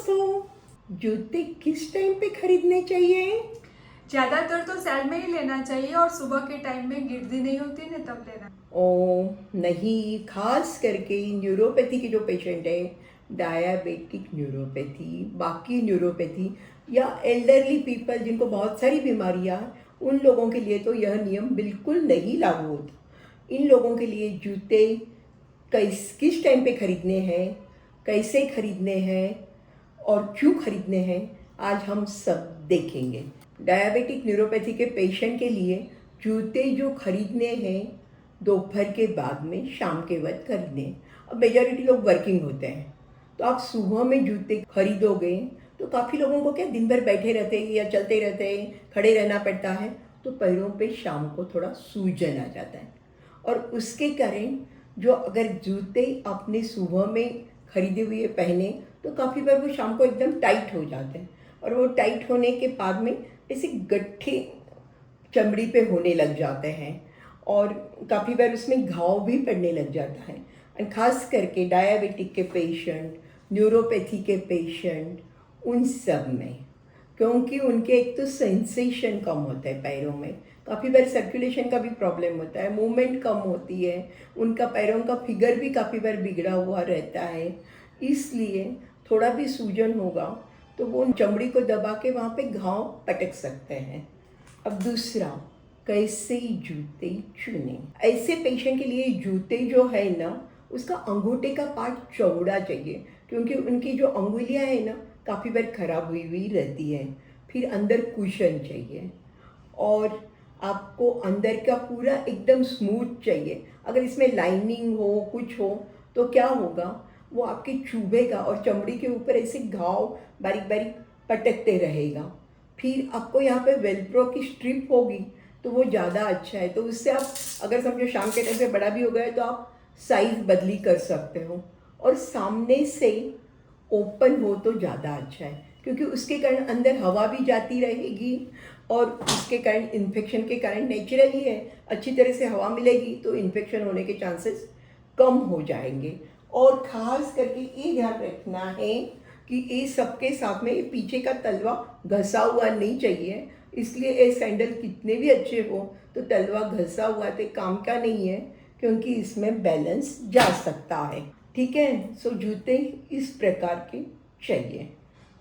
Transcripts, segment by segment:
दोस्तों, जूते किस टाइम पे खरीदने चाहिए? ज्यादातर तो सैल में ही लेना चाहिए और सुबह के टाइम में गिर्दी नहीं होती ना तब लेना। ओ नहीं, खास करके न्यूरोपैथी के जो पेशेंट है, डायबिटिक न्यूरोपैथी, बाकी न्यूरोपैथी या एल्डरली पीपल जिनको बहुत सारी बीमारियां, उन लोगों के लिए तो यह नियम बिल्कुल नहीं लागू होता। इन लोगों के लिए जूते किस टाइम पे खरीदने हैं, कैसे खरीदने हैं और क्यों खरीदने हैं, आज हम सब देखेंगे। डायबिटिक न्यूरोपैथी के पेशेंट के लिए जूते जो खरीदने हैं दोपहर के बाद में, शाम के वक्त खरीदने। अब मेजॉरिटी लोग वर्किंग होते हैं, तो आप सुबह में जूते खरीदोगे तो काफ़ी लोगों को क्या दिन भर बैठे रहते हैं या चलते रहते हैं, खड़े रहना पड़ता है, तो पैरों पे शाम को थोड़ा सूजन आ जाता है। और उसके कारण जो अगर जूते आपने सुबह में खरीदे हुए पहने तो काफ़ी बार वो शाम को एकदम टाइट हो जाते हैं, और वो टाइट होने के बाद में ऐसे गट्ठे चमड़ी पे होने लग जाते हैं और काफ़ी बार उसमें घाव भी पड़ने लग जाता है। और ख़ास करके डायबिटिक के पेशेंट, न्यूरोपैथी के पेशेंट, उन सब में, क्योंकि उनके एक तो सेंसेशन कम होता है पैरों में, काफ़ी बार सर्कुलेशन का भी प्रॉब्लम होता है, मूवमेंट कम होती है, उनका पैरों का फिगर भी काफ़ी बार बिगड़ा हुआ रहता है। इसलिए थोड़ा भी सूजन होगा तो वो चमड़ी को दबा के वहाँ पे घाव पटक सकते हैं। अब दूसरा, कैसे जूते चुने। ऐसे पेशेंट के लिए जूते जो है ना, उसका अंगूठे का पार्ट चौड़ा चाहिए, क्योंकि उनकी जो अंगुलियां है ना काफ़ी बार खराब हुई हुई रहती है। फिर अंदर कुशन चाहिए और आपको अंदर का पूरा एकदम स्मूथ चाहिए। अगर इसमें लाइनिंग हो, कुछ हो, तो क्या होगा, वो आपके चुभेगा और चमड़ी के ऊपर ऐसे घाव बारीक बारीक पटकते रहेगा। फिर आपको यहाँ पे वेलप्रो की स्ट्रिप होगी तो वो ज़्यादा अच्छा है। तो उससे आप अगर समझो शाम के टाइम पे बड़ा भी हो गया है तो आप साइज़ बदली कर सकते हो। और सामने से ओपन हो तो ज़्यादा अच्छा है, क्योंकि उसके कारण अंदर हवा भी जाती रहेगी और उसके कारण इन्फेक्शन के कारण नेचुरली है, अच्छी तरह से हवा मिलेगी तो इन्फेक्शन होने के चांसेस कम हो जाएंगे। और ख़ास करके ये ध्यान रखना है कि ये सबके साथ में ये पीछे का तलवा घसा हुआ नहीं चाहिए। इसलिए ये सैंडल कितने भी अच्छे हो तो तलवा घसा हुआ तो काम का नहीं है, क्योंकि इसमें बैलेंस जा सकता है। ठीक है, सो जूते इस प्रकार के चाहिए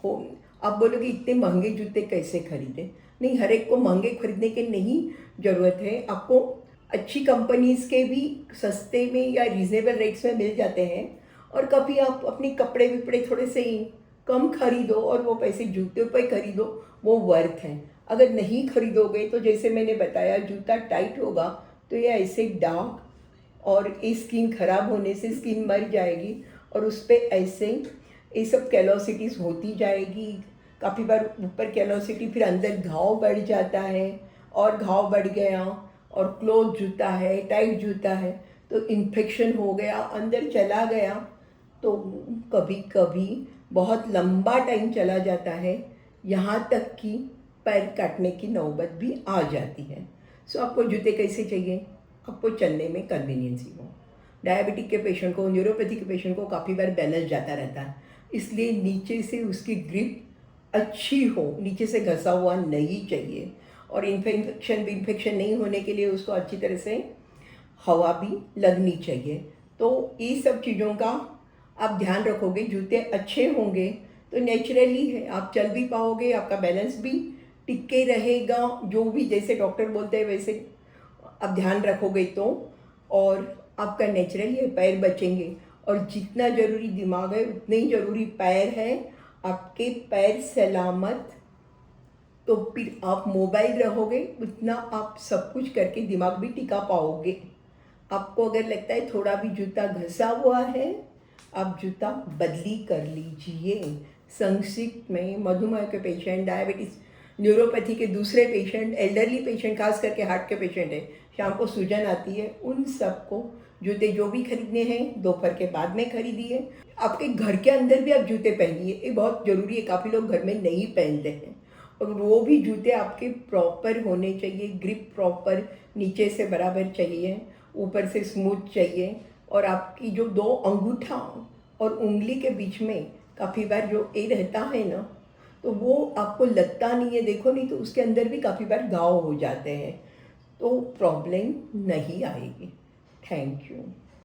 हो। आप बोलोगे इतने महंगे जूते कैसे खरीदें? नहीं, हर एक को महंगे खरीदने की नहीं ज़रूरत है। आपको अच्छी कंपनीज़ के भी सस्ते में या रीज़नेबल रेट्स में मिल जाते हैं। और कभी आप अपने कपड़े विपड़े थोड़े से ही कम खरीदो और वो पैसे जूते पर खरीदो, वो वर्थ है। अगर नहीं खरीदोगे तो जैसे मैंने बताया, जूता टाइट होगा तो ये ऐसे डार्क, और ये स्किन खराब होने से स्किन मर जाएगी और उस पर ऐसे ये सब कैलोसिटीज़ होती जाएगी। काफ़ी बार ऊपर कैलोसिटी, फिर अंदर घाव बढ़ जाता है, और घाव बढ़ गया और क्लोज जूता है, टाइट जूता है तो इन्फेक्शन हो गया, अंदर चला गया तो कभी कभी बहुत लंबा टाइम चला जाता है, यहाँ तक कि पैर काटने की नौबत भी आ जाती है। सो आपको जूते कैसे चाहिए? आपको चलने में कन्वीनियंसी हो। डायबिटिक के पेशेंट को, न्यूरोपैथी के पेशेंट को काफ़ी बार बैलेंस जाता रहता है, इसलिए नीचे से उसकी ग्रिप अच्छी हो, नीचे से घसा हुआ नहीं चाहिए। और इन्फेक्शन नहीं होने के लिए उसको अच्छी तरह से हवा भी लगनी चाहिए। तो ये सब चीज़ों का आप ध्यान रखोगे, जूते अच्छे होंगे तो नेचुरली है आप चल भी पाओगे, आपका बैलेंस भी टिके रहेगा। जो भी जैसे डॉक्टर बोलते हैं वैसे आप ध्यान रखोगे तो, और आपका नेचुरली पैर बचेंगे। और जितना ज़रूरी दिमाग है उतने ही ज़रूरी पैर है। आपके पैर सलामत तो फिर आप मोबाइल रहोगे, उतना आप सब कुछ करके दिमाग भी टिका पाओगे। आपको अगर लगता है थोड़ा भी जूता घसा हुआ है, आप जूता बदली कर लीजिए। संक्षिप्त में, मधुमेह के पेशेंट, डायबिटीज़, न्यूरोपैथी के दूसरे पेशेंट, एल्डरली पेशेंट, खास करके हार्ट के पेशेंट है, शाम को सूजन आती है, उन सबको जूते जो भी खरीदने हैं दोपहर के बाद में खरीदिए। आपके घर के अंदर भी आप जूते पहनिए, ये बहुत ज़रूरी है। काफ़ी लोग घर में नहीं पहनते हैं, और वो भी जूते आपके प्रॉपर होने चाहिए, ग्रिप प्रॉपर नीचे से बराबर चाहिए, ऊपर से स्मूथ चाहिए, और आपकी जो दो अंगूठा और उंगली के बीच में काफ़ी बार जो ए रहता है ना, तो वो आपको लगता नहीं है, देखो नहीं तो उसके अंदर भी काफ़ी बार घाव हो जाते हैं, तो प्रॉब्लम नहीं आएगी। Thank you.